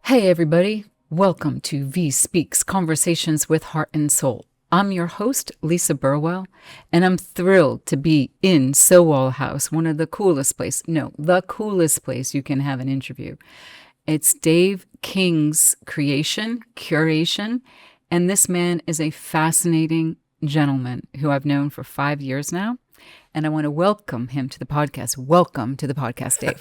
Hey, everybody. Welcome to VIE Speaks, Conversations with Heart and Soul. I'm your host, Lisa Burwell, and I'm thrilled to be in SOWAL House, one of the coolest the coolest place you can have an interview. It's Dave King's curation, and this man is a fascinating gentleman who I've known for 5 years now. And I want to welcome him to the podcast. Welcome to the podcast, Dave.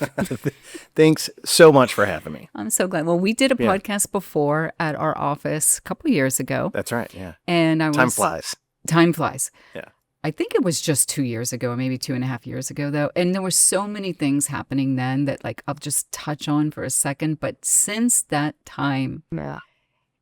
Thanks so much for having me. I'm so glad. Well, we did a podcast before at our office a couple of years ago. That's right, yeah. And Time flies. Time flies. Yeah. I think it was just 2 years ago, or maybe 2.5 years ago, though. And there were so many things happening then that, I'll just touch on for a second. But since that time,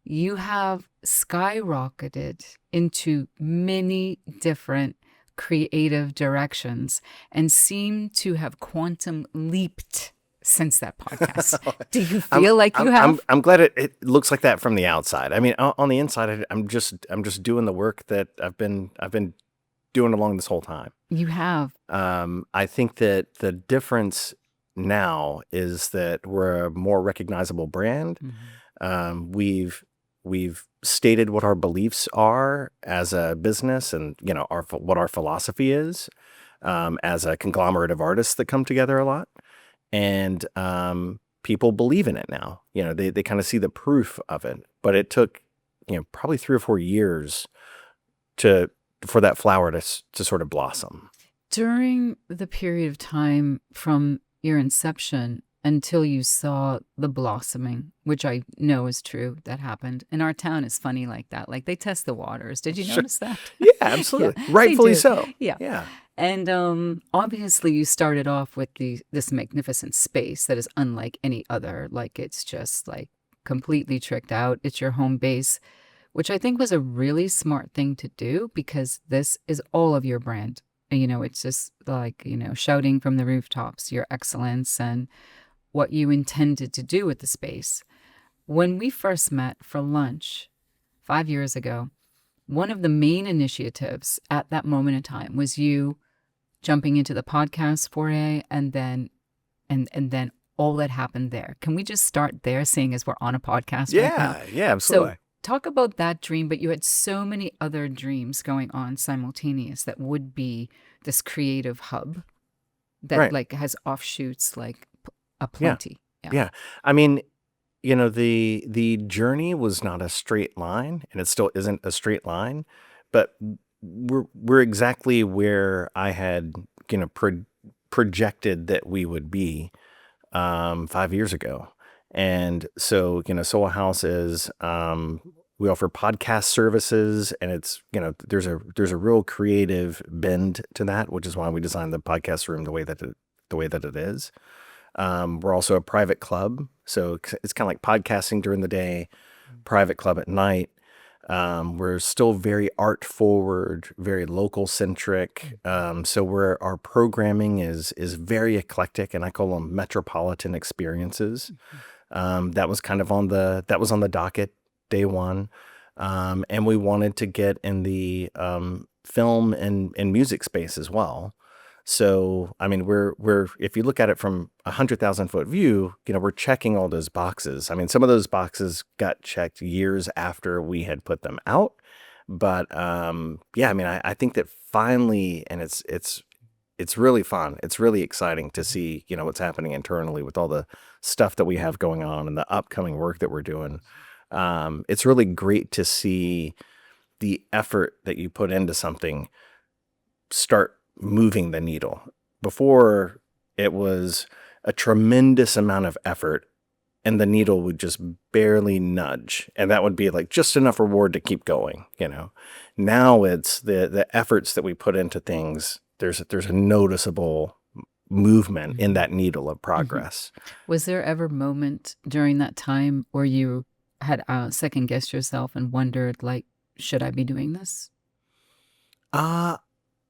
you have skyrocketed into many different creative directions and seem to have quantum leaped since that podcast. Do you feel like you have? I'm glad it looks like that from the outside. I mean, on the inside, I'm just doing the work that I've been doing along this whole time. You have. I think that the difference now is that we're a more recognizable brand. Mm-hmm. We've stated what our beliefs are as a business, and what our philosophy is as a conglomerate of artists that come together a lot, and people believe in it now. They kind of see the proof of it, but it took probably 3 or 4 years for that flower to sort of blossom. During the period of time from your inception until you saw the blossoming, which I know is true, that happened. And our town is funny like that. Like, they test the waters. Did you notice that? Yeah, absolutely. Yeah, rightfully so. Yeah. And obviously you started off with this magnificent space that is unlike any other. Like, it's just completely tricked out. It's your home base, which I think was a really smart thing to do, because this is all of your brand. It's just shouting from the rooftops, your excellence and what you intended to do with the space. When we first met for lunch 5 years ago, one of the main initiatives at that moment in time was you jumping into the podcast foray, and then all that happened there. Can we just start there, seeing as we're on a podcast right now? Yeah, absolutely. So talk about that dream, but you had so many other dreams going on simultaneous that would be this creative hub that has offshoots aplenty. Yeah. I mean, the journey was not a straight line, and it still isn't a straight line, but we're exactly where I had projected that we would be 5 years ago. And so SOWAL House is we offer podcast services, and it's there's a real creative bend to that, which is why we designed the podcast room the way that it is. We're also a private club, so it's kind of like podcasting during the day, private club at night. We're still very art forward, very local centric. So our programming is very eclectic, and I call them metropolitan experiences. That was on the docket day one, and we wanted to get in the film and music space as well. So, I mean, we're if you look at it from 100,000-foot view, we're checking all those boxes. I mean, some of those boxes got checked years after we had put them out, but I mean, I think that finally, and it's really fun. It's really exciting to see what's happening internally with all the stuff that we have going on and the upcoming work that we're doing. It's really great to see the effort that you put into something start moving the needle. Before, it was a tremendous amount of effort, and the needle would just barely nudge, and that would be just enough reward to keep going. Now it's the efforts that we put into things. There's a noticeable movement in that needle of progress. Was there ever a moment during that time where you had second guessed yourself and wondered, should I be doing this?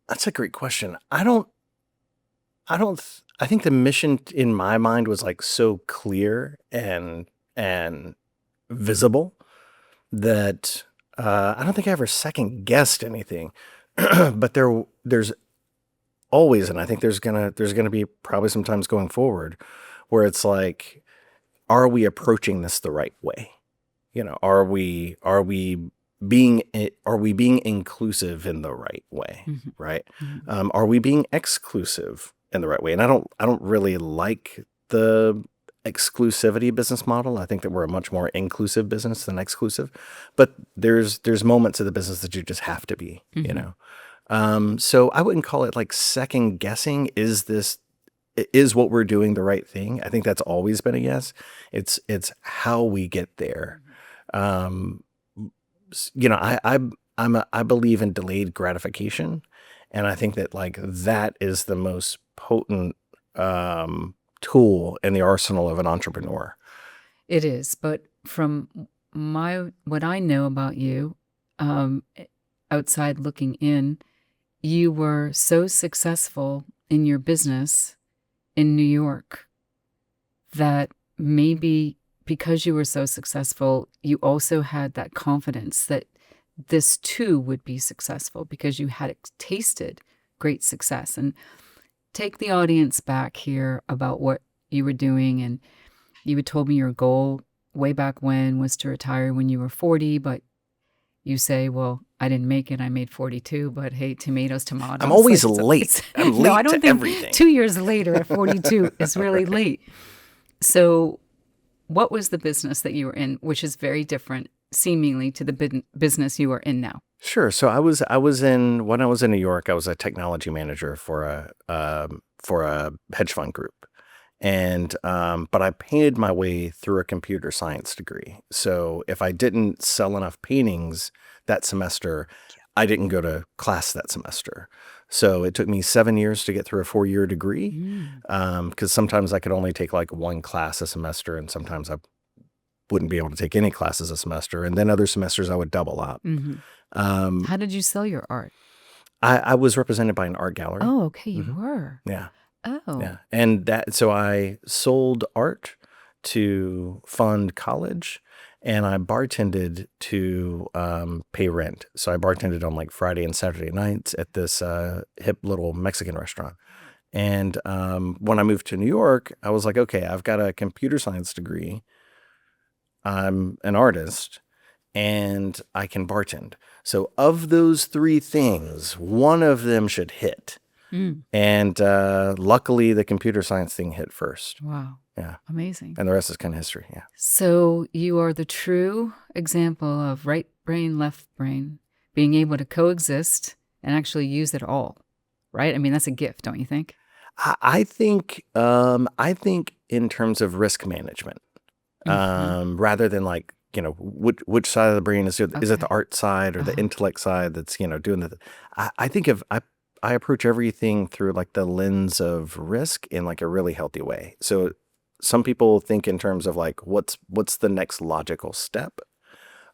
That's a great question. I think the mission in my mind was so clear and visible that I don't think I ever second guessed anything. But there's always, and I think there's gonna be probably sometimes going forward, where it's are we approaching this the right way? Are we being inclusive in the right way, right? Are we being exclusive in the right way? And I don't really like the exclusivity business model. I think that we're a much more inclusive business than exclusive, but there's moments of the business that you just have to be, so I wouldn't call it like second guessing. Is what we're doing the right thing? I think that's always been a yes. It's how we get there. I believe in delayed gratification, and I think that like that is the most potent tool in the arsenal of an entrepreneur. It is, but from what I know about you, outside looking in, you were so successful in your business in New York that maybe because you were so successful, you also had that confidence that this too would be successful because you had tasted great success. And take the audience back here about what you were doing. And you had told me your goal way back when was to retire when you were 40, but you say, well, I didn't make it. I made 42, but hey, tomatoes. I'm always late. I'm late no, I don't to think everything. 2 years later at 42 is really late. So what was the business that you were in, which is very different seemingly to the business you are in now? Sure. So when I was in New York, I was a technology manager for a hedge fund group. And, but I painted my way through a computer science degree. So if I didn't sell enough paintings that semester, I didn't go to class that semester. So it took me 7 years to get through a 4-year degree. Because sometimes I could only take like one class a semester, and sometimes I wouldn't be able to take any classes a semester. And then other semesters I would double up. How did you sell your art? I was represented by an art gallery. Oh, okay. You were. Yeah. Oh. Yeah. And so I sold art to fund college, and I bartended to pay rent. So I bartended on like Friday and Saturday nights at this hip little Mexican restaurant. And when I moved to New York, I was like, okay, I've got a computer science degree. I'm an artist, and I can bartend. So of those three things, one of them should hit. And luckily, the computer science thing hit first. Wow. Yeah. Amazing. And the rest is kind of history. Yeah. So you are the true example of right brain, left brain, being able to coexist and actually use it all, right? I mean, that's a gift, don't you think? I think in terms of risk management, rather than like, which side of the brain is it? Is it the art side or the intellect side that's, doing the, I approach everything through like the lens of risk in like a really healthy way. So some people think in terms of like, what's the next logical step?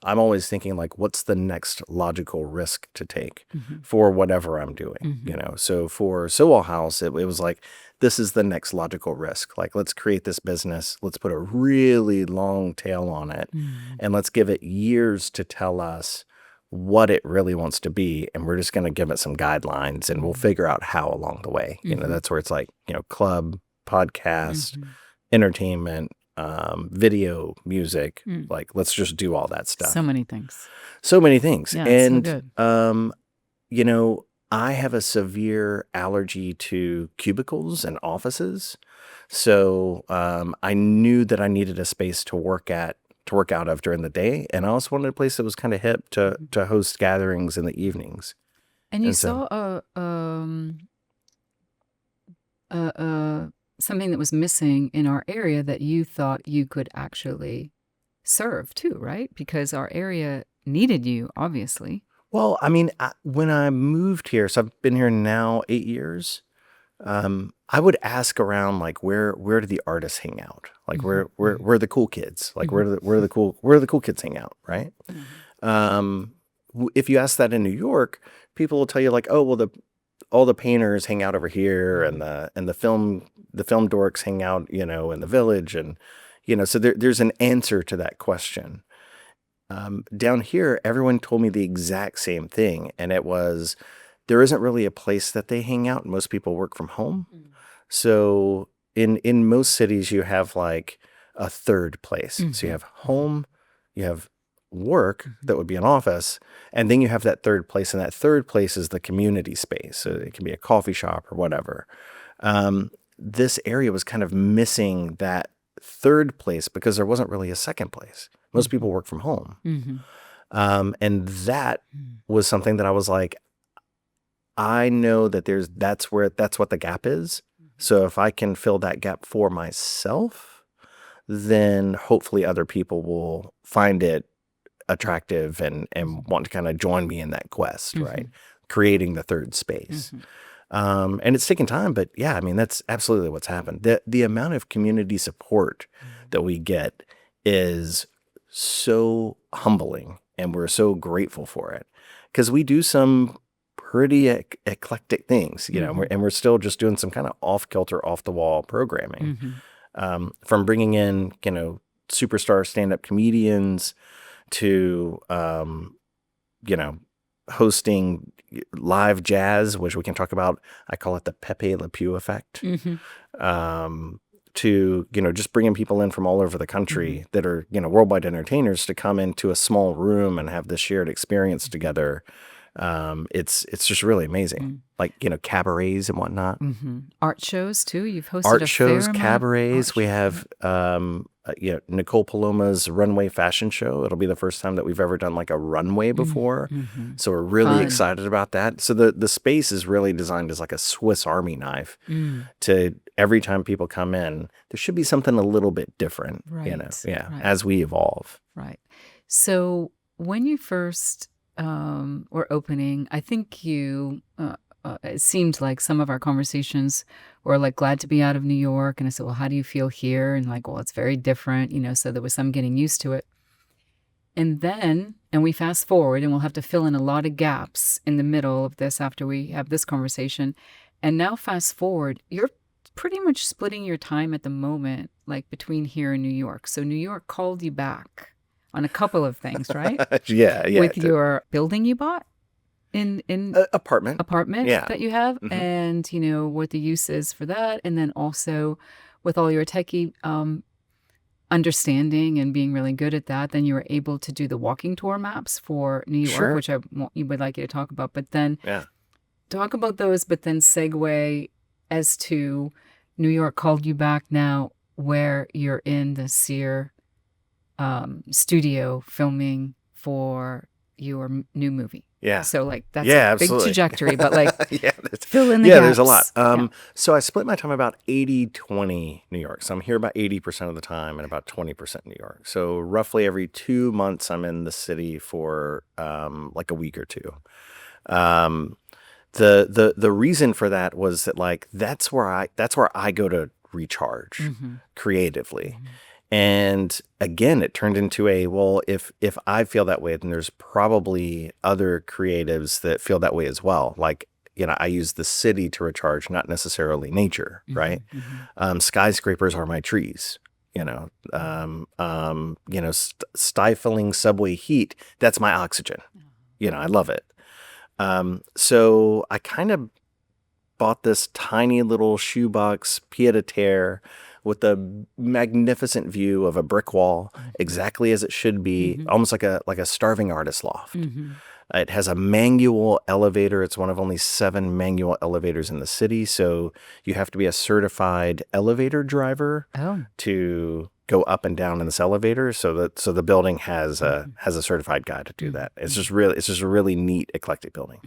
I'm always thinking like, what's the next logical risk to take for whatever I'm doing, So for SOWAL House, it was like, this is the next logical risk. Like, let's create this business. Let's put a really long tail on it, and let's give it years to tell us what it really wants to be. And we're just going to give it some guidelines, and we'll figure out how along the way. That's where it's like, club, podcast, entertainment, video, music, like let's just do all that stuff. So many things. Yeah, and so good. I have a severe allergy to cubicles and offices. So I knew that I needed a space to work out of during the day. And I also wanted a place that was kind of hip to host gatherings in the evenings. And you saw something that was missing in our area that you thought you could actually serve too, right? Because our area needed you, obviously. Well, I mean, when I moved here, so I've been here now 8 years. I would ask around like where do the artists hang out? Like where are the cool kids? Like where do the cool kids hang out, right? If you ask that in New York, people will tell you like, oh well, all the painters hang out over here, and the film dorks hang out, in the Village, and so there's an answer to that question. Down here, everyone told me the exact same thing, and it was there isn't really a place that they hang out. Most people work from home. So in most cities, you have like a third place. So you have Mm-hmm. home, you have work that would be an office, and then you have that third place, and that third place is the community space. So it can be a coffee shop or whatever. This area was kind of missing that third place because there wasn't really a second place. Most Mm-hmm. people work from home. Mm-hmm. And that was something that I was like, I know that that's what the gap is. So if I can fill that gap for myself, then hopefully other people will find it attractive and want to kind of join me in that quest, Mm-hmm. right? Creating the third space. Mm-hmm. And it's taken time, but yeah, I mean, that's absolutely what's happened. The amount of community support that we get is so humbling, and we're so grateful for it because we do some pretty eclectic things, you know, Mm-hmm. and we're still just doing some kind of off-kilter, off-the-wall programming, Mm-hmm. from bringing in, you know, superstar stand-up comedians to, you know, hosting live jazz, which we can talk about. I call it the Pepe Le Pew effect. Mm-hmm. To, you know, just bringing people in from all over the country that are, you know, worldwide entertainers to come into a small room and have this shared experience together. It's just really amazing. Like, you know, cabarets and whatnot. Mm-hmm. Art shows too. You've hosted Art a fair shows, amount of cabarets. art We shows. have, you know, Nicole Paloma's runway fashion show. It'll be the first time that we've ever done like a runway before. Mm-hmm. So we're really Fun. excited about that. So the space is really designed as like a Swiss Army knife to every time people come in, there should be something a little bit different, you know, Right. yeah, Right. as we evolve. Right. So when you first were opening, I think it seemed like some of our conversations were like, glad to be out of New York. And I said, well, how do you feel here? And like, well, it's very different, you know, so there was some getting used to it. And we fast forward, and we'll have to fill in a lot of gaps in the middle of this after we have this conversation. And now fast forward, you're pretty much splitting your time at the moment, like between here and New York. So New York called you back on a couple of things, right? Yeah, yeah. With your building you bought in Apartment. apartment Yeah. that you have, Mhm. and you know what the use is for that, and then also with all your techie understanding and being really good at that, then you were able to do the walking tour maps for New York, Sure. which you would like you to talk about. But then Yeah. talk about those, but then segue as to New York called you back now, where you're in the Sear studio filming for your new movie. Yeah. So like that's Yeah, a big absolutely. trajectory, but like Yeah, fill in the there's a lot. gaps. So I split my time about 80-20 New York. So I'm here about 80% of the time and about 20% New York. So roughly every 2 months I'm in the city for like a week or two. The reason for that was that like that's where I go to recharge creatively. And again, it turned into well, if I feel that way, then there's probably other creatives that feel that way as well. Like, you know, I use the city to recharge, not necessarily nature, right? Skyscrapers are my trees. You know, stifling subway heat, that's my oxygen. You know, I love it. So I kind of bought this tiny little shoebox pied-à-terre with a magnificent view of a brick wall, exactly as it should be, almost like a starving artist loft. It has a manual elevator. It's one of only 7 manual elevators in the city, so you have to be a certified elevator driver to go up and down in this elevator. So the building has a certified guy to do that. It's just a really neat, eclectic building.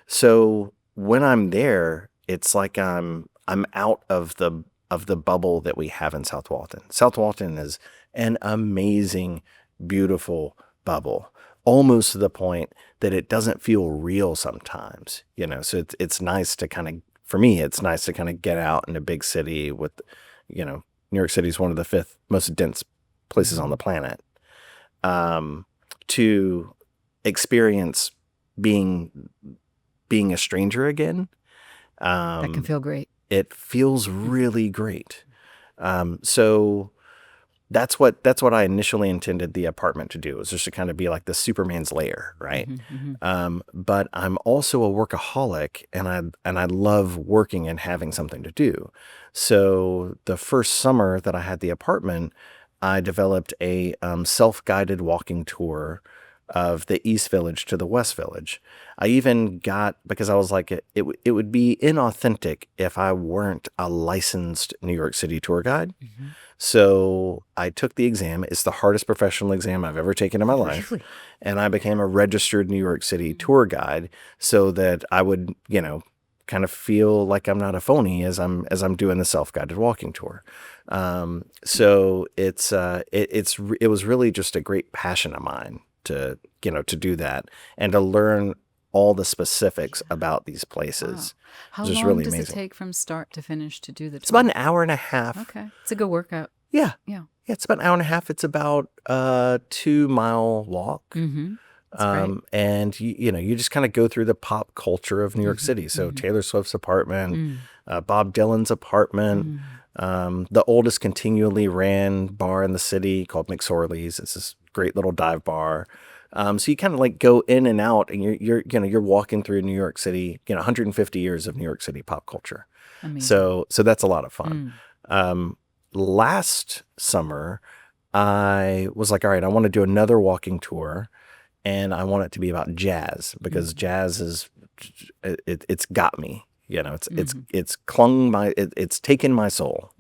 So when I'm there, it's like I'm out of the bubble that we have in South Walton. South Walton is an amazing, beautiful bubble, almost to the point that it doesn't feel real sometimes, you know. So it's nice to kind of, for me, it's nice to kind of get out in a big city with, you know, New York City is one of the 5th most dense places on the planet, to experience being a stranger again. That can feel great. It feels really great. So that's what I initially intended the apartment to do, was just to kind of be like the Superman's lair, right? But I'm also a workaholic, and I love working and having something to do. So the first summer that I had the apartment, I developed a self-guided walking tour of the East Village to the West Village. I even got, because I was like, it would be inauthentic if I weren't a licensed New York City tour guide. So I took the exam. It's the hardest professional exam I've ever taken in my life. Really? And I became a registered New York City tour guide, so that I would, kind of feel like I'm not a phony as I'm doing the self-guided walking tour. So it was really just a great passion of mine to do that and to learn all the specifics about these places. How It's just long really does it amazing. take from start to finish to do the It's about tour? an hour and a half. Okay. It's a good workout. Yeah. Yeah. Yeah, it's about an hour and a half. It's about a 2-mile walk. That's great. And you just kind of go through the pop culture of New York City. So Taylor Swift's apartment, Bob Dylan's apartment, the oldest continually ran bar in the city called McSorley's. It's this great little dive bar. So you kind of like go in and out, and you're walking through New York City, 150 years of New York City pop culture. Amazing. So that's a lot of fun. Last summer, I was like, all right, I want to do another walking tour, and I want it to be about jazz, because jazz it's got me, it's it's taken my soul.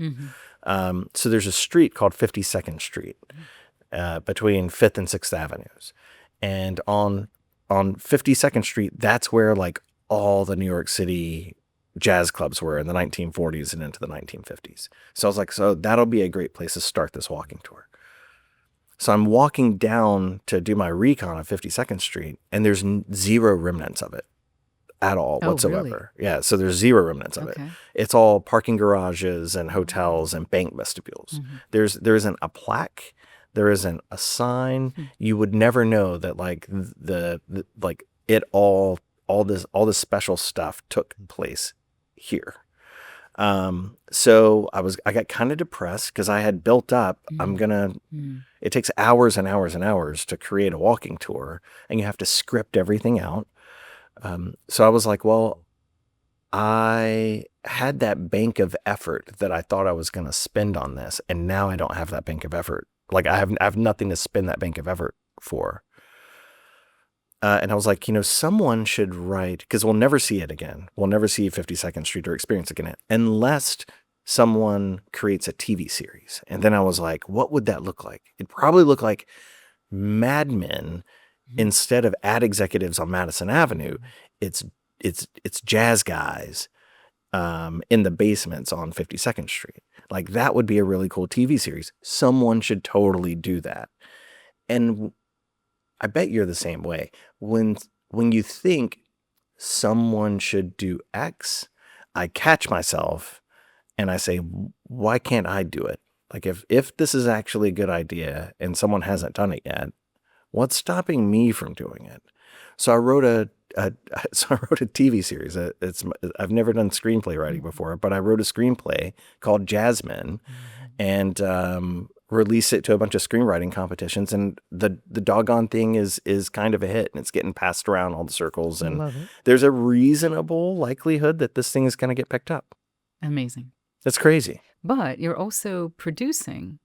So there's a street called 52nd Street, between 5th and 6th Avenues. And on 52nd Street, that's where like all the New York City jazz clubs were in the 1940s and into the 1950s. So I was like, so that'll be a great place to start this walking tour. So I'm walking down to do my recon on 52nd Street, and there's zero remnants of it at all whatsoever. Really? Yeah, so there's zero remnants of it. Okay. It's all parking garages and hotels and bank vestibules. There isn't a plaque. There isn't a sign. You would never know that like all this special stuff took place here. So I got kind of depressed, because I had built up, it takes hours and hours and hours to create a walking tour, and you have to script everything out. So I was like, well, I had that bank of effort that I thought I was going to spend on this, and now I don't have that bank of effort. Like I have nothing to spend that bank of effort for. And I was like, someone should write, because we'll never see it again. We'll never see 52nd Street or experience it again, unless someone creates a TV series. And then I was like, what would that look like? It'd probably look like Mad Men. Instead of ad executives on Madison Avenue, it's jazz guys in the basements on 52nd Street. Like that would be a really cool TV series. Someone should totally do that. And I bet you're the same way. When you think someone should do X, I catch myself and I say, why can't I do it? Like if this is actually a good idea and someone hasn't done it yet, what's stopping me from doing it? So I wrote a TV series. I've never done screenplay writing before, but I wrote a screenplay called Jasmine, and released it to a bunch of screenwriting competitions. And the doggone thing is kind of a hit, and it's getting passed around all the circles. And Love it. there's a reasonable likelihood that this thing is going to get picked up. Amazing. That's crazy. But you're also producing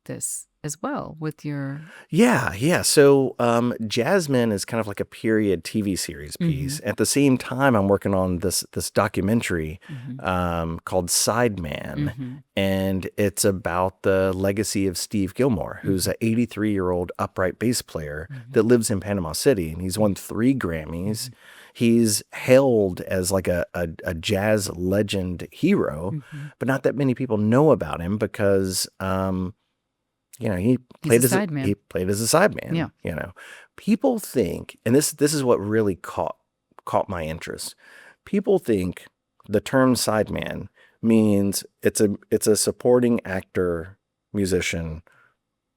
this as well with your... Yeah. So Jasmine is kind of like a period TV series piece. At the same time, I'm working on this documentary called Sideman. And it's about the legacy of Steve Gilmore, who's an 83-year-old upright bass player that lives in Panama City. And he's won 3 Grammys. He's hailed as like a jazz legend hero, but not that many people know about him because... he played as a sideman. Yeah. People think, and this is what really caught my interest. People think the term sideman means it's a supporting actor, musician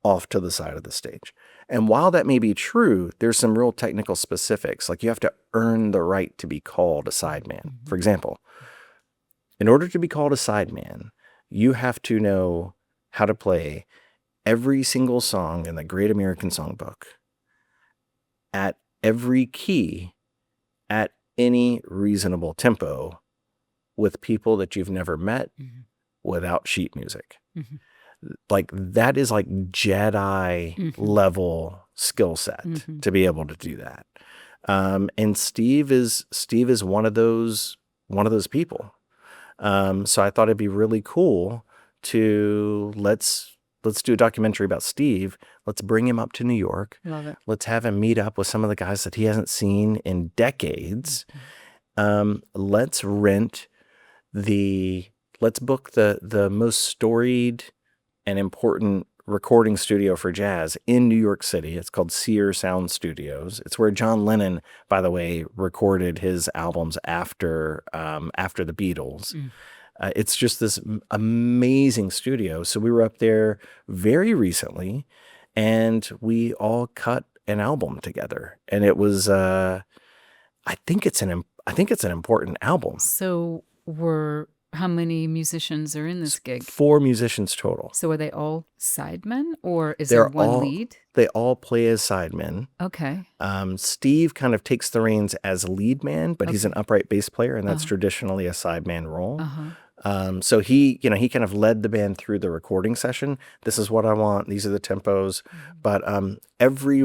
off to the side of the stage. And while that may be true, there's some real technical specifics. Like you have to earn the right to be called a sideman. For example, in order to be called a sideman, you have to know how to play every single song in the Great American Songbook at every key at any reasonable tempo with people that you've never met without sheet music. Like that is like Jedi level skill set to be able to do that. And Steve is one of those people. So I thought it'd be really cool to let's do a documentary about Steve. Let's bring him up to New York. Love it. Let's have him meet up with some of the guys that he hasn't seen in decades. Let's book the most storied and important recording studio for jazz in New York City. It's called Sear Sound Studios. It's where John Lennon, by the way, recorded his albums after the Beatles. It's just this amazing studio. So we were up there very recently, and we all cut an album together. And it was, I think it's an important album. So how many musicians are in this gig? 4 musicians total. So are they all sidemen, or is there one lead? They all play as sidemen. Okay. Steve kind of takes the reins as lead man, but he's an upright bass player, and that's traditionally a sideman role. So he kind of led the band through the recording session. This is what I want. These are the tempos. But every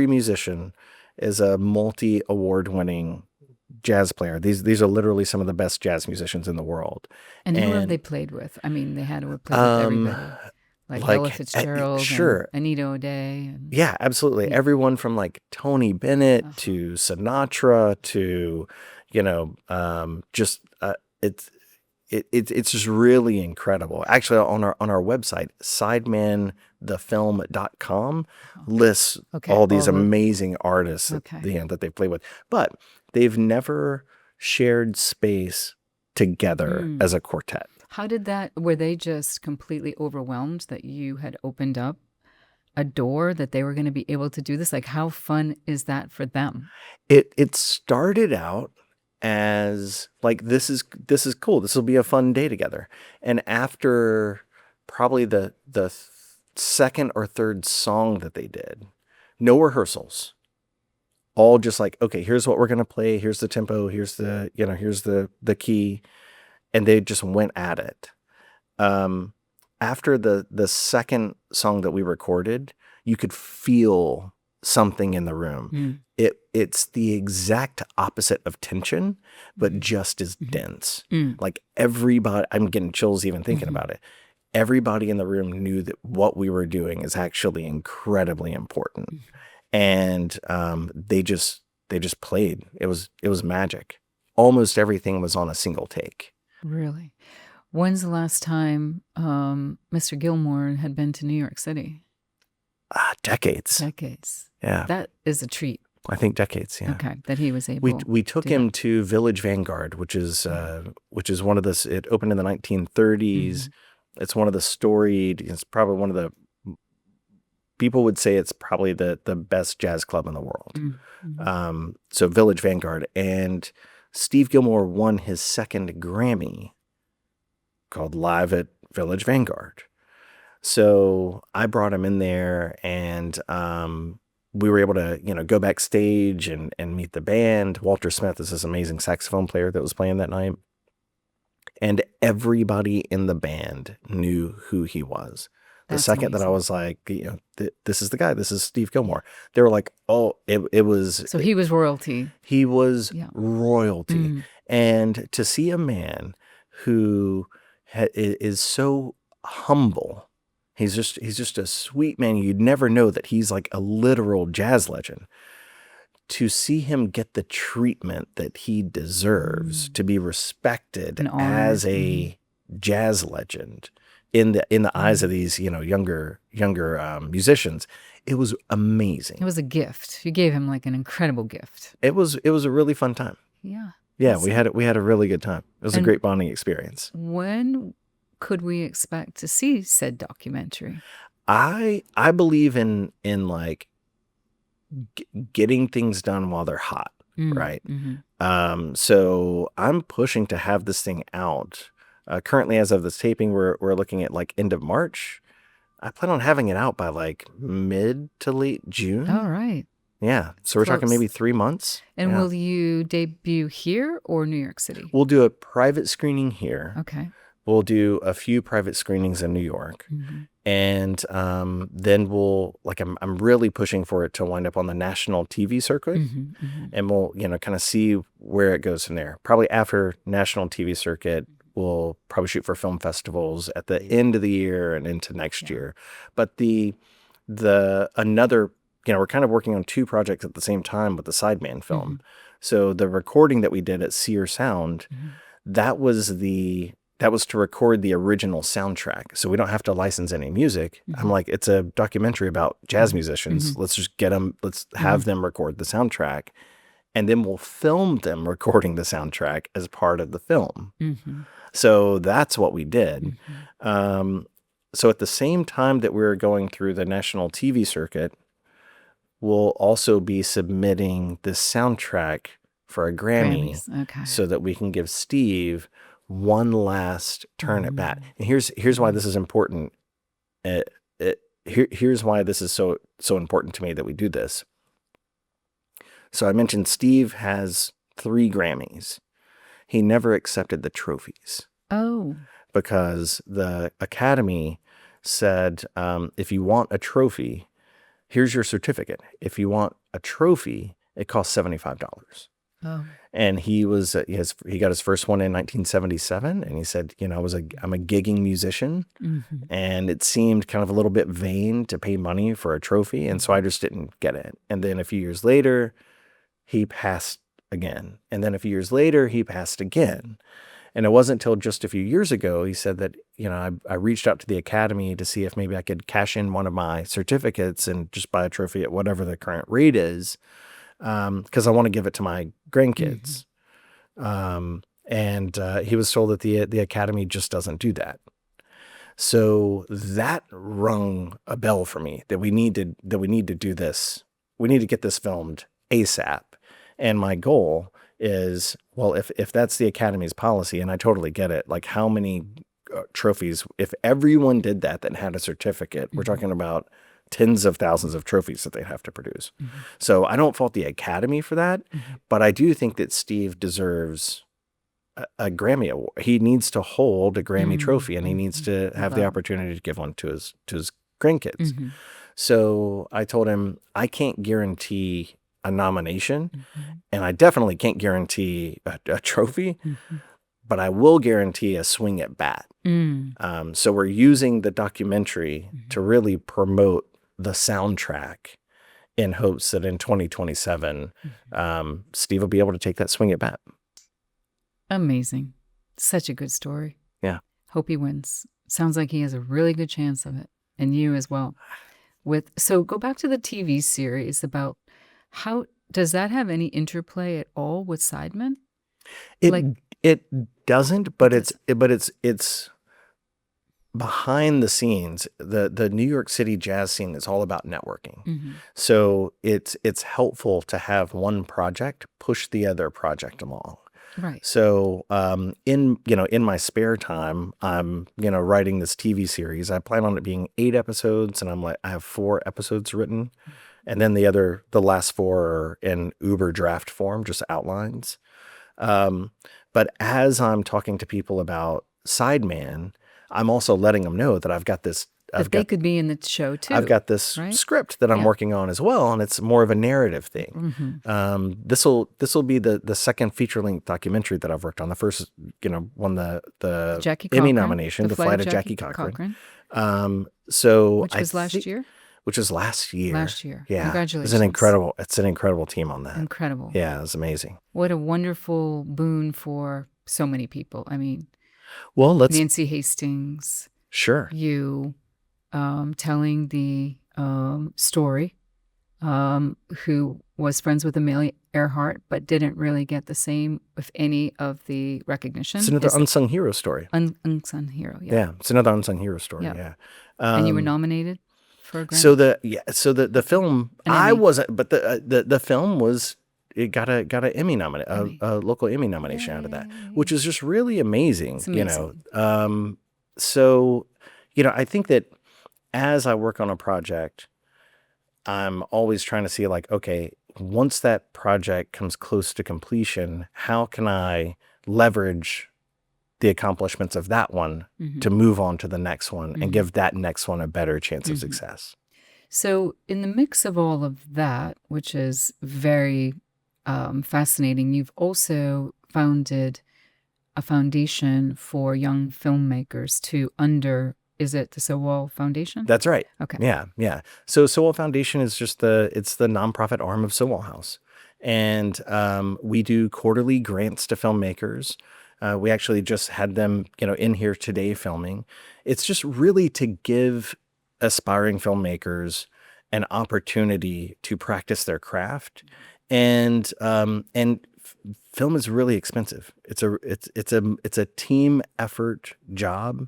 musician is a multi-award-winning jazz player. These are literally some of the best jazz musicians in the world. And who have they played with? I mean, they had to have played with everybody. Like Ella Fitzgerald, sure. and Anita O'Day. Yeah, absolutely. Everyone from like Tony Bennett to Sinatra to, it's just really incredible. Actually, on our website, sidemanfilm.com lists all these amazing artists that they've played with. But they've never shared space together as a quartet. How did that, were they just completely overwhelmed that you had opened up a door that they were going to be able to do this? Like, how fun is that for them? It started out as like, this is cool. This will be a fun day together. And after probably the second or third song that they did, no rehearsals, all just like, okay, here's what we're going to play. Here's the tempo. Here's the key. And they just went at it. After the second song that we recorded, you could feel something in the room. It's the exact opposite of tension, but just as dense. Like everybody, I'm getting chills even thinking about it. Everybody in the room knew that what we were doing is actually incredibly important. And they just played. It was magic. Almost everything was on a single take. Really? When's the last time Mr. Gilmore had been to New York City? Decades. Decades. Yeah. That is a treat. I think decades, yeah. Okay, that he was able. We took him to Village Vanguard, which is one of the. It opened in the 1930s. It's one of the storied. It's probably one of the. People would say it's probably the best jazz club in the world. So Village Vanguard, and Steve Gilmore won his second Grammy, called Live at Village Vanguard. So I brought him in there, and we were able to, go backstage and meet the band. Walter Smith is this amazing saxophone player that was playing that night. And everybody in the band knew who he was. The second that I was like, this is the guy, this is Steve Gilmore. They were like, oh, it was. So he was royalty. He was royalty. And to see a man who is so humble, he's just a sweet man. You'd never know that he's like a literal jazz legend. To see him get the treatment that he deserves, to be respected as a jazz legend in the eyes of these younger musicians, it was amazing. It was a gift. You gave him like an incredible gift. It was a really fun time. Yeah. We had a really good time. It was a great bonding experience. When could we expect to see said documentary? I believe in like getting things done while they're hot, right? So I'm pushing to have this thing out. Currently, as of this taping, we're looking at like end of March. I plan on having it out by like mid to late June. All right. Yeah. So we're talking maybe 3 months. And Yeah. will you debut here or New York City? We'll do a private screening here. Okay. We'll do a few private screenings in New York. Mm-hmm. And then we'll, like, I'm really pushing for it to wind up on the national TV circuit. Mm-hmm. Mm-hmm. And we'll, kind of see where it goes from there. Probably after national TV circuit, we'll probably shoot for film festivals at the end of the year and into next year. But another, we're kind of working on 2 projects at the same time with the Sideman film. Mm-hmm. So the recording that we did at Sear Sound, that was to record the original soundtrack. So we don't have to license any music. I'm like, it's a documentary about jazz musicians. Let's just let's have them record the soundtrack. And then we'll film them recording the soundtrack as part of the film. So that's what we did. So at the same time that we're going through the national TV circuit, we'll also be submitting the soundtrack for a Grammy. Okay. So that we can give Steve one last turn at bat. And here's why this is important. Here's why this is so important to me that we do this. So I mentioned Steve has 3 Grammys. He never accepted the trophies. Oh. Because the Academy said, if you want a trophy, here's your certificate. If you want a trophy, it costs $75. Oh. And he got his first one in 1977, and he said, I'm a gigging musician, and it seemed kind of a little bit vain to pay money for a trophy, and so I just didn't get it. And then a few years later, he passed again, and then a few years later, he passed again. And it wasn't until just a few years ago he said that, I reached out to the Academy to see if maybe I could cash in one of my certificates and just buy a trophy at whatever the current rate is. Because I want to give it to my grandkids. And he was told that the Academy just doesn't do that. So that rung a bell for me that we need to do this. We need to get this filmed ASAP. And my goal is, well, if that's the Academy's policy, and I totally get it, like how many trophies, if everyone did that had a certificate, we're talking about tens of thousands of trophies that they'd have to produce. So I don't fault the Academy for that, but I do think that Steve deserves a Grammy award. He needs to hold a Grammy trophy, and he needs to have the opportunity to give one to his grandkids. So I told him, I can't guarantee a nomination, and I definitely can't guarantee a trophy, but I will guarantee a swing at bat. So we're using the documentary to really promote the soundtrack in hopes that in 2027, Steve will be able to take that swing at bat. Amazing. Such a good story. Yeah. Hope he wins. Sounds like he has a really good chance of it. And you as well. So go back to the TV series about how does that have any interplay at all with Sideman? It doesn't, but it's behind the scenes. The New York City jazz scene is all about networking. So it's helpful to have one project push the other project along. Right. So in my spare time, I'm writing this TV series. I plan on it being 8 episodes, and I have 4 episodes written, and then the last 4 are in Uber draft form, just outlines. But as I'm talking to people about Sideman, I'm also letting them know that I've got this. They could be in the show too. I've got this script that I'm working on as well, and it's more of a narrative thing. This will be the second feature-length documentary that I've worked on. The first, won the Emmy nomination, The Flight of Jackie Cochran. Which was last year. Which was last year. Yeah. Congratulations. It's an incredible team on that. Incredible. Yeah, it was amazing. What a wonderful boon for so many people. I mean, Nancy Hastings. Sure. You telling the story, who was friends with Amelia Earhart, but didn't really get the same, if any, of the recognition. It's another unsung hero story. Unsung hero, yeah. Yeah, it's another unsung hero story, yeah. And you were nominated for a Grammy? So the film, I wasn't, but the film was, it got an Emmy nomination, a local Emmy nomination out of that, which is just really amazing, It's amazing. So, I think that as I work on a project, I'm always trying to see like, okay, once that project comes close to completion, how can I leverage the accomplishments of that one to move on to the next one and give that next one a better chance of success? So, in the mix of all of that, which is very fascinating, you've also founded a foundation for young filmmakers is it the SOWAL Foundation? That's right. Okay. Yeah. So SOWAL Foundation is just it's the nonprofit arm of SOWAL House. And we do quarterly grants to filmmakers. We actually just had them, in here today filming. It's just really to give aspiring filmmakers an opportunity to practice their craft. And film is really expensive. It's a team effort job,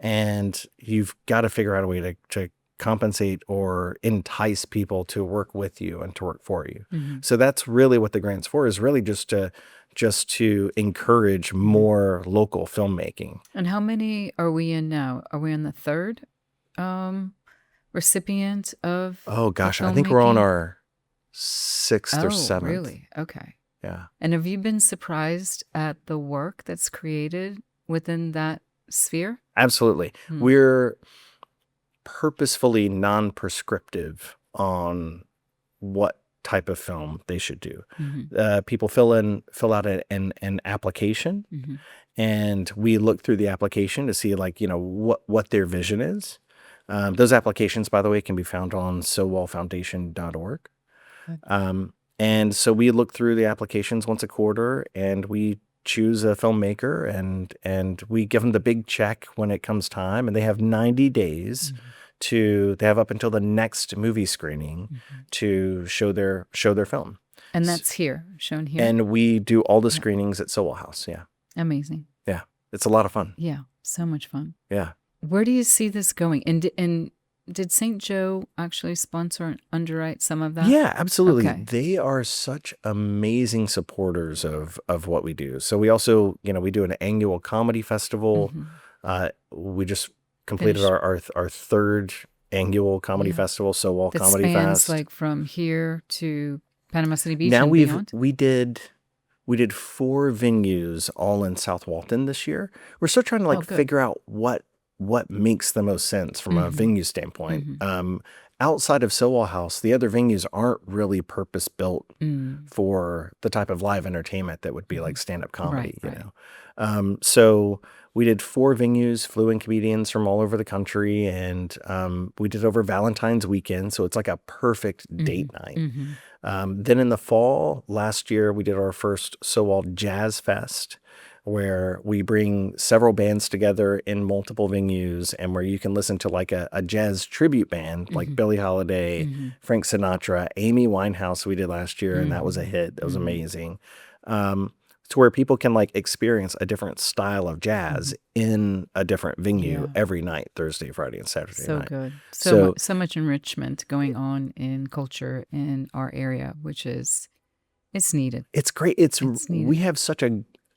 and you've got to figure out a way to compensate or entice people to work with you and to work for you. So that's really what the grant's for, is really just to encourage more local filmmaking. And how many are we in now? Are we on the third recipient of Oh gosh, the I think we're on filmmaking? our sixth or seventh. Really? Okay. Yeah. And have you been surprised at the work that's created within that sphere? Absolutely. We're purposefully non-prescriptive on what type of film they should do. People fill out an application, and we look through the application to see what their vision is. Those applications, by the way, can be found on sowalfoundation.org. And so we look through the applications once a quarter, and we choose a filmmaker, and we give them the big check when it comes time, and they have 90 days they have up until the next movie screening to show their film. And that's shown here. And we do all the screenings at SOWAL House. Yeah. Amazing. Yeah. It's a lot of fun. Yeah. So much fun. Yeah. Where do you see this going? And did St. Joe actually sponsor and underwrite some of that? Yeah, absolutely. Okay. They are such amazing supporters of what we do. So we also, we do an annual comedy festival. We just completed our third annual comedy festival, SOWAL That Comedy spans Fest. like from here to Panama City Beach Now and beyond? we did 4 venues all in South Walton this year. We're still trying to good. figure out what makes the most sense from a venue standpoint. Outside of SOWAL House, the other venues aren't really purpose built for the type of live entertainment that would be like stand-up comedy, Right. you know. So we did 4 venues, flew in comedians from all over the country, and we did over Valentine's weekend, so it's like a perfect date night. Then in the fall, last year, we did our first SOWAL Jazz Fest, where we bring several bands together in multiple venues, and where you can listen to like a jazz tribute band like Billie Holiday, Frank Sinatra, Amy Winehouse we did last year, and that was a hit. That was amazing. To where people can experience a different style of jazz in a different venue every night, Thursday, Friday, and Saturday night. Good. So So much enrichment going on in culture in our area, which is, it's needed. it's great. needed. We have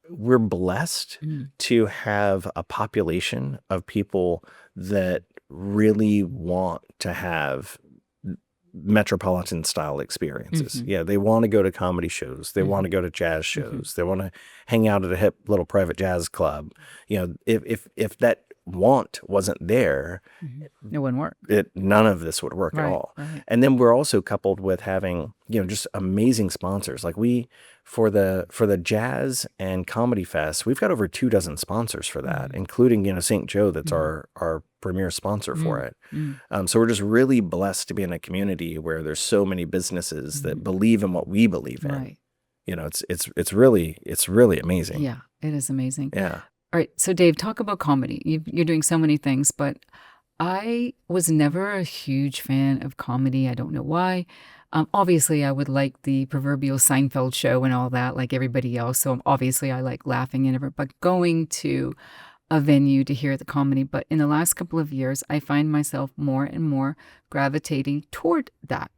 we're blessed to have a population of people that really want to have metropolitan style experiences. Yeah, they want to go to comedy shows. They want to go to jazz shows. They want to hang out at a hip little private jazz club. If that want wasn't there, It wouldn't work. none of this would work at all. Right. And then we're also coupled with having, just amazing sponsors. Like for the Jazz and Comedy Fest, we've got over 24 sponsors for that, including, St. Joe, that's our premier sponsor for it. So we're just really blessed to be in a community where there's so many businesses that believe in what we believe in. Right. It's really amazing. Yeah, it is amazing. Yeah. All right. So, Dave, talk about comedy. You're doing so many things, but I was never a huge fan of comedy. I don't know why. Obviously, I would like the proverbial Seinfeld show and all that, like everybody else. So obviously, I like laughing and everything, but going to a venue to hear the comedy. But in the last couple of years, I find myself more and more gravitating toward that.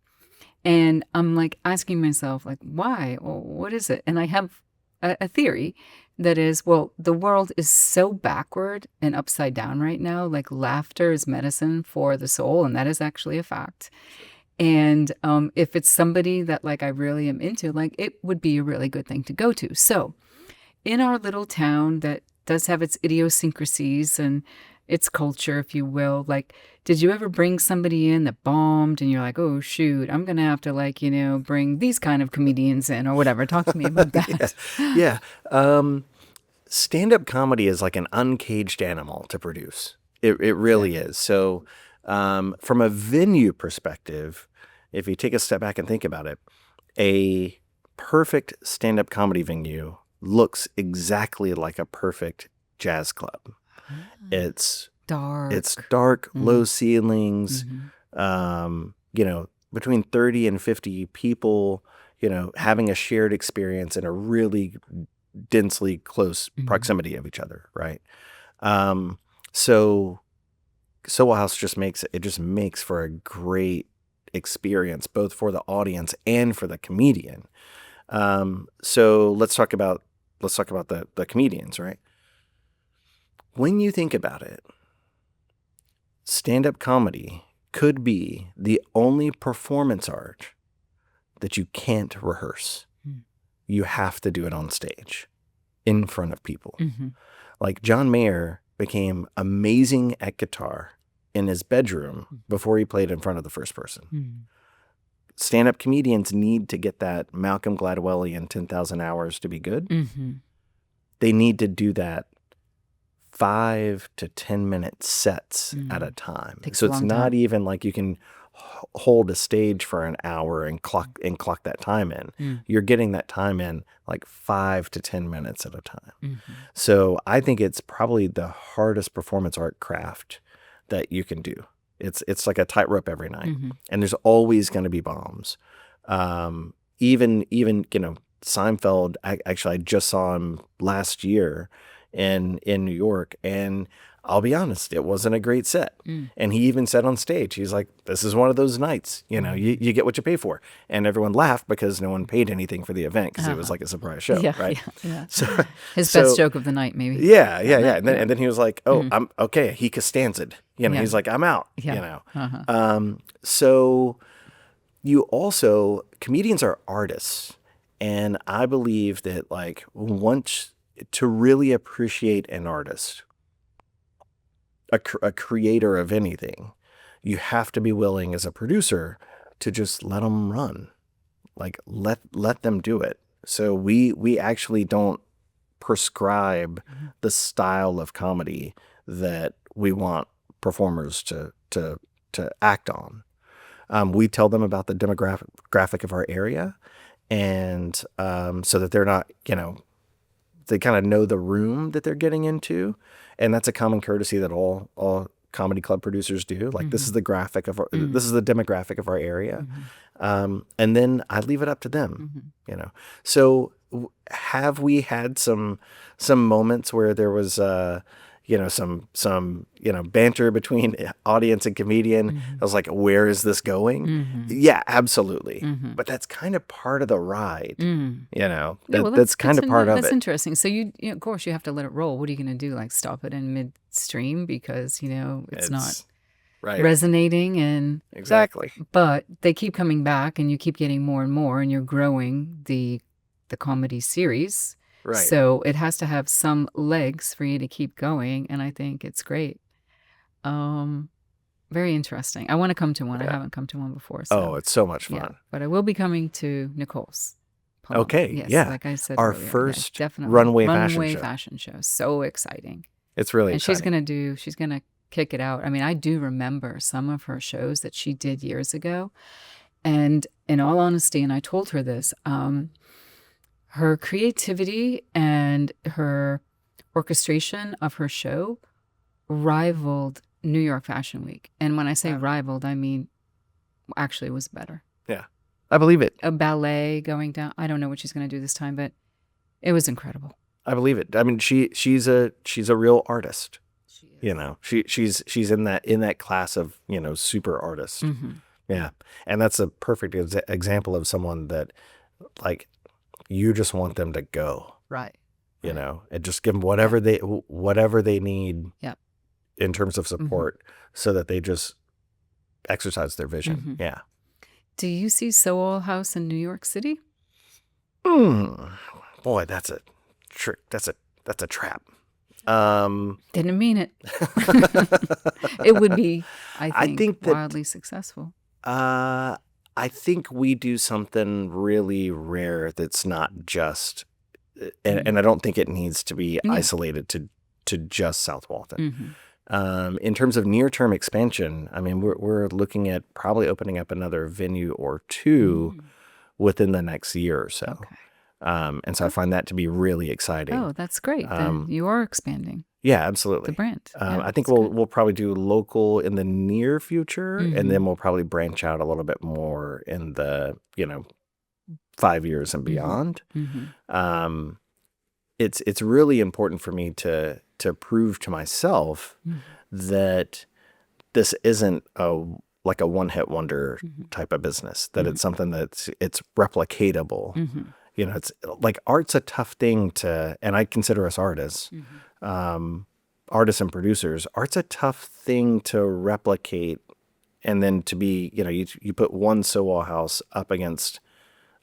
And I'm asking myself, why? Or what is it? And I have a theory that is, well, the world is so backward and upside down right now. Like laughter is medicine for the soul, and that is actually a fact. And if it's somebody that like I really am into, like it would be a really good thing to go to. So in our little town that does have its idiosyncrasies and its culture, if you will, like, did you ever bring somebody in that bombed and you're like, oh, shoot, I'm going to have to like, bring these kind of comedians in or whatever? Talk to me about that. Yeah. Stand-up comedy is like an uncaged animal to produce. It really is. So from a venue perspective, if you take a step back and think about it, a perfect stand-up comedy venue looks exactly like a perfect jazz club. It's dark, low ceilings, between 30 and 50 people, having a shared experience in a really densely close proximity of each other, right? So SOWAL House just makes for a great experience, both for the audience and for the comedian. So let's talk about the comedians, right? When you think about it, stand-up comedy could be the only performance art that you can't rehearse. You have to do it on stage in front of people. Like John Mayer became amazing at guitar in his bedroom before he played in front of the first person. Stand-up comedians need to get that Malcolm Gladwellian 10,000 hours to be good. They need to do that 5 to 10 minute sets at a time. So it's not even like you can hold a stage for an hour and clock that time in. You're getting that time in like 5 to 10 minutes at a time. So I think it's probably the hardest performance art craft that you can do. It's like a tightrope every night, and there's always going to be bombs. Even Seinfeld. I just saw him last year in New York, and I'll be honest, it wasn't a great set. And he even said on stage, he's like, "This is one of those nights, you get what you pay for." And everyone laughed because no one paid anything for the event because it was like a surprise show, right? Yeah. So his best joke of the night, maybe. Yeah. And then he was like, "Oh, I'm okay." He Costanza'd, he's like, "I'm out," So comedians are artists, and I believe that like once to really appreciate an artist, a creator of anything, you have to be willing as a producer to just let them run, like let them do it. So we actually don't prescribe the style of comedy that we want performers to act on. We tell them about the demographic of our area, and so that they're not, they kind of know the room that they're getting into. And that's a common courtesy that all comedy club producers do. Like this is the this is the demographic of our area. And then I leave it up to them, So have we had some moments where there was some banter between audience and comedian? I was like, where is this going? Yeah, absolutely. But that's kind of part of the ride. That's kind of part of it. That's interesting. So you of course you have to let it roll. What are you going to do? Like stop it in midstream because it's not resonating and exactly. But they keep coming back, and you keep getting more and more, and you're growing the comedy series. Right. So it has to have some legs for you to keep going, and I think it's great. Very interesting. I want to come to one. I haven't come to one before. So. It's so much fun. Yeah, but I will be coming to Nicole's. Okay. Yes, yeah. Like I said our earlier. first definitely. runway fashion show. So exciting. It's really and exciting. She's gonna kick it out. I mean, I do remember some of her shows that she did years ago, and in all honesty, and I told her this, her creativity and her orchestration of her show rivaled New York Fashion Week. And when I say rivaled, I mean actually was better. Yeah, I believe it. A ballet going down. I don't know what she's going to do this time, but it was incredible. I believe it. I mean, she's a real artist. She is. She's in that class of super artists. Yeah, and that's a perfect example of someone that like. You just want them to go. Right. and just give them whatever they need Yep. in terms of support so that they just exercise their vision. Yeah. Do you see SOWAL House in New York City? Boy, that's a trick. That's a trap. Didn't mean it. It would be, I think that wildly successful. I think we do something really rare that's not just, and I don't think it needs to be isolated to just South Walton. In terms of near-term expansion, I mean, we're looking at probably opening up another venue or two within the next year or so. Okay. And so I find that to be really exciting. Oh, that's great. Then you are expanding Yeah, absolutely. the brand. I think we'll probably do local in the near future, and then we'll probably branch out a little bit more in the 5 years and beyond. It's really important for me to prove to myself that this isn't like a one-hit wonder type of business, that it's something it's replicatable. It's like art's a tough thing and I consider us artists, artists and producers. Art's a tough thing to replicate, and then to be, you put one SOWAL house up against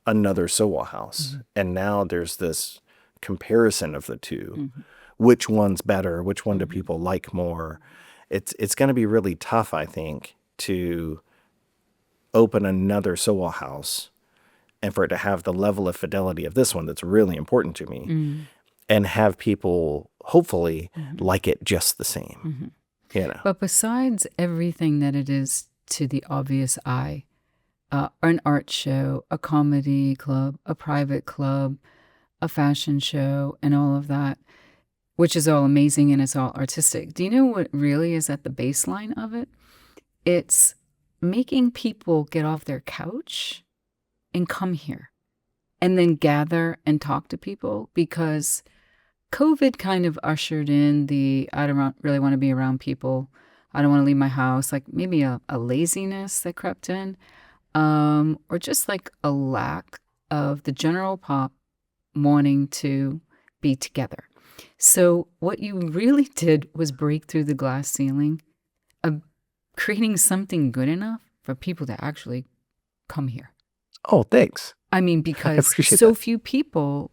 another SOWAL house, and now there's this comparison of the two. Which one's better? Which one do people like more? It's going to be really tough, I think, to open another SOWAL house and for it to have the level of fidelity of this one that's really important to me, and have people hopefully like it just the same. But besides everything that it is to the obvious eye, an art show, a comedy club, a private club, a fashion show, and all of that, which is all amazing and it's all artistic. Do you know what really is at the baseline of it? It's making people get off their couch and come here and then gather and talk to people, because COVID kind of ushered in I don't really want to be around people. I don't want to leave my house, like maybe a laziness that crept in, or just like a lack of the general pop wanting to be together. So what you really did was break through the glass ceiling of creating something good enough for people to actually come here. Oh, thanks. I mean, because so few people,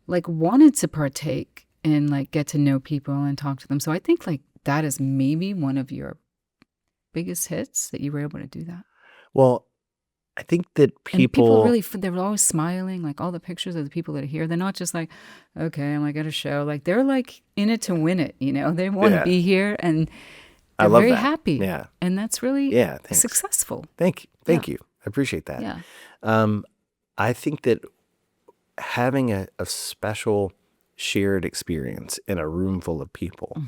like wanted to partake and like get to know people and talk to them. So I think like that is maybe one of your biggest hits, that you were able to do that. Well, I think that people really, they were always smiling, like all the pictures of the people that are here. They're not just like, okay, I'm like at a show. Like they're like in it to win it, They want to be here, and they're very happy. Yeah. And that's really successful. Thank you. I appreciate that. Yeah. I think that having a special shared experience in a room full of people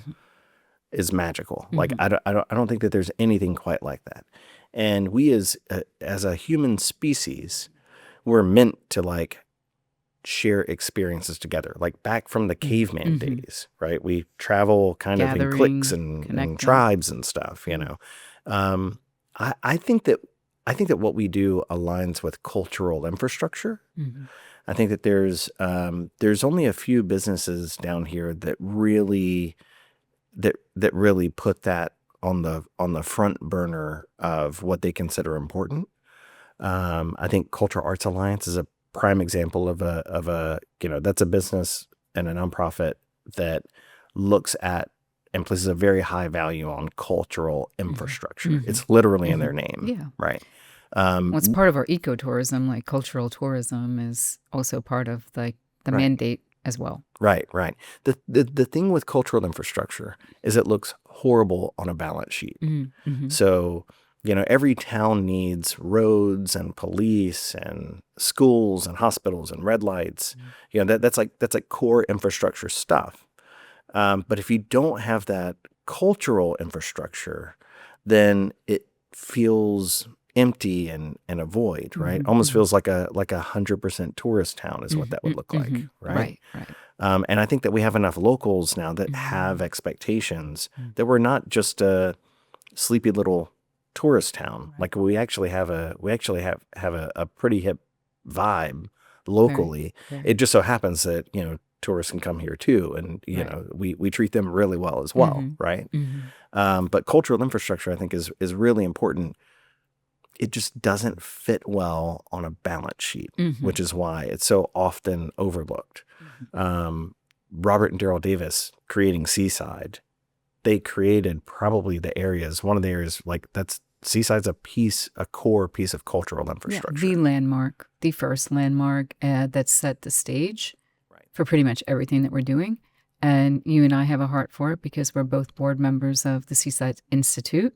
is magical. Like I don't think that there's anything quite like that. And we as a human species, we're meant to like share experiences together, like back from the caveman days, right? We travel kind of in cliques and tribes and stuff, I think that what we do aligns with cultural infrastructure. I think that there's only a few businesses down here that really put that on the front burner of what they consider important. I think Cultural Arts Alliance is a prime example of a that's a business and a nonprofit that looks at and places a very high value on cultural infrastructure. It's literally in their name, right? It's part of our ecotourism, like cultural tourism is also part of like the mandate as well. Right. The thing with cultural infrastructure is it looks horrible on a balance sheet. So, every town needs roads and police and schools and hospitals and red lights. That's like core infrastructure stuff. But if you don't have that cultural infrastructure, then it feels empty and a void, right? Almost feels like a 100% tourist town is what that would look like, right? Right. And I think that we have enough locals now that have expectations that we're not just a sleepy little tourist town. Like we actually have a pretty hip vibe locally. Very. It just so happens that, tourists can come here too. And, Right. we treat them really well as well. Right. But cultural infrastructure, I think, is really important. It just doesn't fit well on a balance sheet, which is why it's so often overlooked. Robert and Daryl Davis creating Seaside, they created probably one of the areas, like Seaside's a core piece of cultural infrastructure. The landmark, the first landmark that set the stage for pretty much everything that we're doing. And you and I have a heart for it because we're both board members of the Seaside Institute.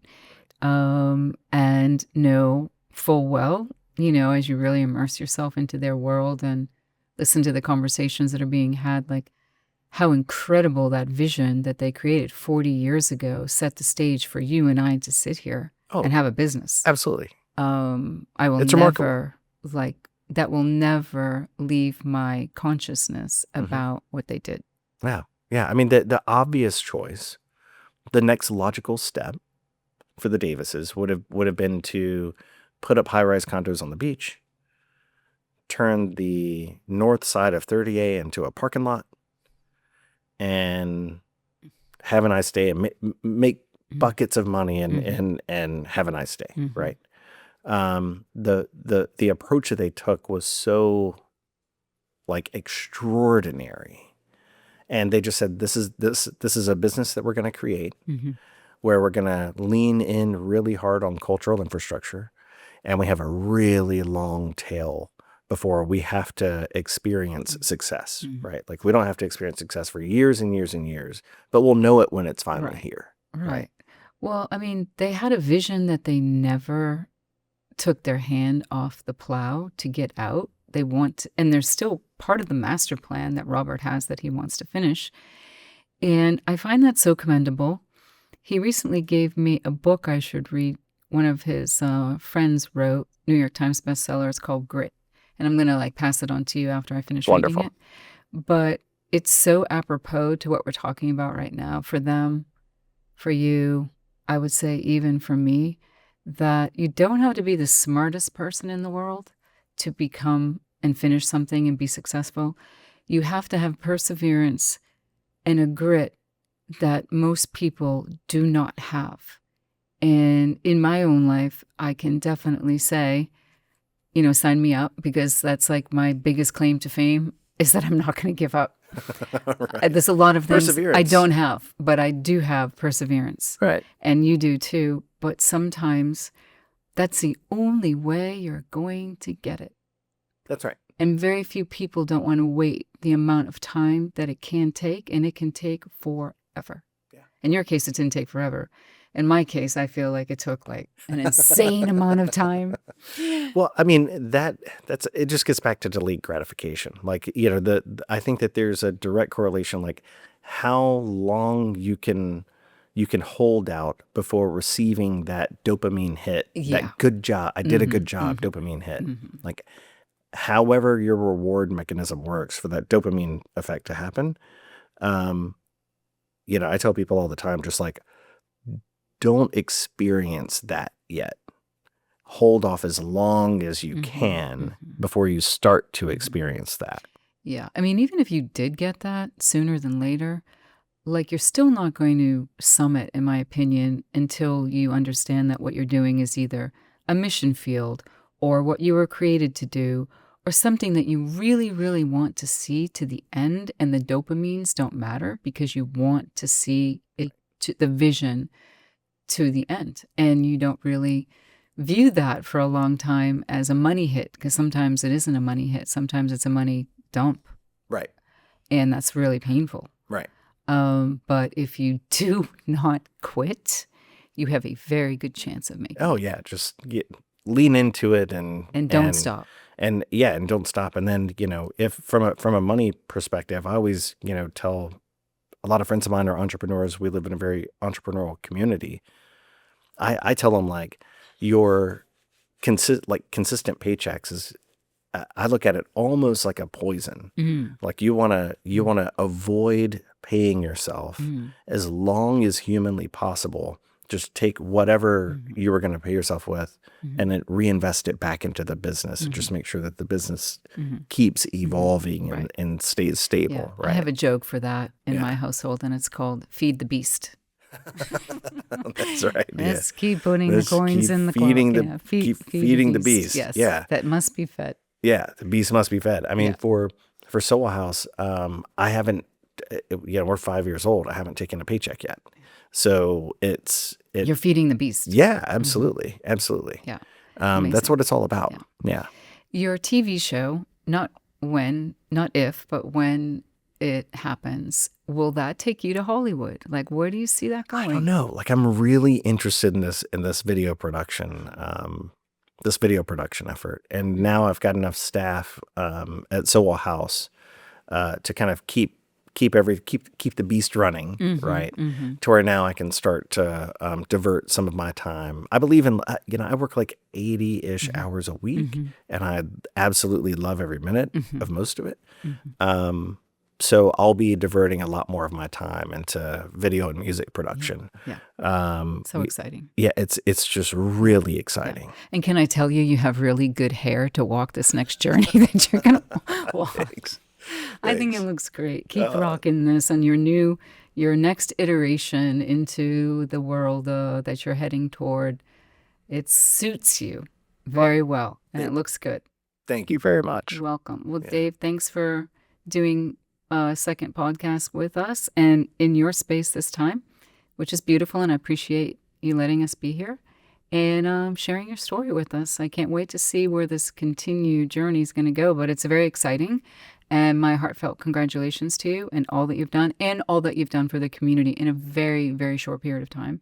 And know full well, as you really immerse yourself into their world and listen to the conversations that are being had, like how incredible that vision that they created 40 years ago set the stage for you and I to sit here and have a business. Absolutely. It's remarkable. That will never leave my consciousness about what they did. Yeah. Yeah. I mean, the obvious choice, the next logical step for the Davises would have been to put up high-rise condos on the beach, turn the north side of 30A into a parking lot, and have a nice day and make buckets of money and have a nice day, right? The approach that they took was so extraordinary, and they just said, this is a business that we're going to create, where we're going to lean in really hard on cultural infrastructure, and we have a really long tail before we have to experience success, right? Like, we don't have to experience success for years and years and years, but we'll know it when it's finally here. Right. Well, I mean, they had a vision that they never took their hand off the plow to get out. And there's still part of the master plan that Robert has that he wants to finish. And I find that so commendable. He recently gave me a book I should read. One of his friends wrote, New York Times bestseller. It's called Grit. And I'm going to pass it on to you after I finish reading it. But it's so apropos to what we're talking about right now. For them, for you, I would say even for me, that you don't have to be the smartest person in the world to become and finish something and be successful. You have to have perseverance and a grit that most people do not have. And in my own life, I can definitely say, sign me up, because that's my biggest claim to fame is that I'm not going to give up. Right. There's a lot of things I don't have, but I do have perseverance. Right. And you do too. But sometimes that's the only way you're going to get it. That's right. And very few people don't want to wait the amount of time that it can take, and it can take forever. Yeah. In your case, it didn't take forever. In my case, I feel like it took an insane amount of time. Well, I mean, that's it just gets back to delayed gratification. I think that there's a direct correlation, how long you can hold out before receiving that dopamine hit, that good job, I did a good job, dopamine hit. However your reward mechanism works for that dopamine effect to happen. I tell people all the time, just don't experience that yet. Hold off as long as you can before you start to experience that. Yeah. I mean, even if you did get that sooner than later, you're still not going to summit, in my opinion, until you understand that what you're doing is either a mission field or what you were created to do, or something that you really, really want to see to the end, and the dopamines don't matter because you want to see it, the vision to the end. And you don't really view that for a long time as a money hit, because sometimes it isn't a money hit. Sometimes it's a money dump. Right. And that's really painful. Right. But if you do not quit, you have a very good chance of making it. Oh, yeah. Just lean into it and don't stop. And don't stop. And then, if from a money perspective, I always, tell a lot of friends of mine are entrepreneurs. We live in a very entrepreneurial community. I tell them your consistent paychecks is, I look at it almost like a poison. You want to avoid paying yourself as long as humanly possible just take whatever you were going to pay yourself with and then reinvest it back into the business and just make sure that the business keeps evolving and stays stable. I have a joke for that in my household, and it's called Feed the Beast. That's right. Let's keep putting the coins in the feeding clock. keep feeding the beast. Yes. Yeah. That must be fed. Yeah. The beast must be fed. I mean, for SOWAL House, I haven't, we're 5 years old. I haven't taken a paycheck yet. So you're feeding the beast. Yeah, absolutely. Absolutely. Yeah. That's what it's all about. Yeah. Your TV show, not if, but when it happens, will that take you to Hollywood? Like, where do you see that going? I don't know. Like, I'm really interested in this video production, effort. And now I've got enough staff at SOWAL House to kind of keep the beast running, right? To where now I can start to divert some of my time. I believe in, I work like 80-ish hours a week, and I absolutely love every minute of most of it. So I'll be diverting a lot more of my time into video and music production. So exciting. Yeah, it's just really exciting. And can I tell you, you have really good hair to walk this next journey that you're going to walk. Thanks. I think it looks great. Keep rocking this on your next iteration into the world that you're heading toward. It suits you very well, and it looks good. Thank you very much. You're welcome. Well, Dave, thanks for doing a second podcast with us and in your space this time, which is beautiful, and I appreciate you letting us be here and sharing your story with us. I can't wait to see where this continued journey is going to go, but it's very exciting. And my heartfelt congratulations to you and all that you've done and all that you've done for the community in a very, very short period of time.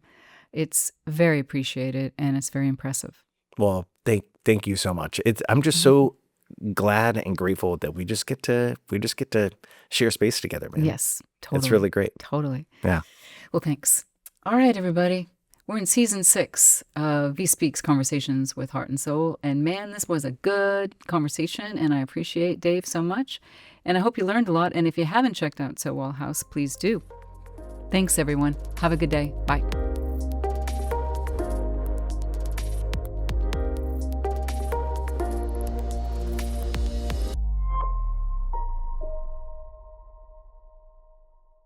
It's very appreciated and it's very impressive. Well, thank you so much. I'm just so glad and grateful that we just get to share space together, man. Yes, totally. It's really great. Totally. Yeah. Well, thanks. All right, everybody. We're in season 6 of VIE Speaks Conversations with Heart and Soul. And man, this was a good conversation, and I appreciate Dave so much. And I hope you learned a lot. And if you haven't checked out SOWAL House, please do. Thanks, everyone. Have a good day. Bye.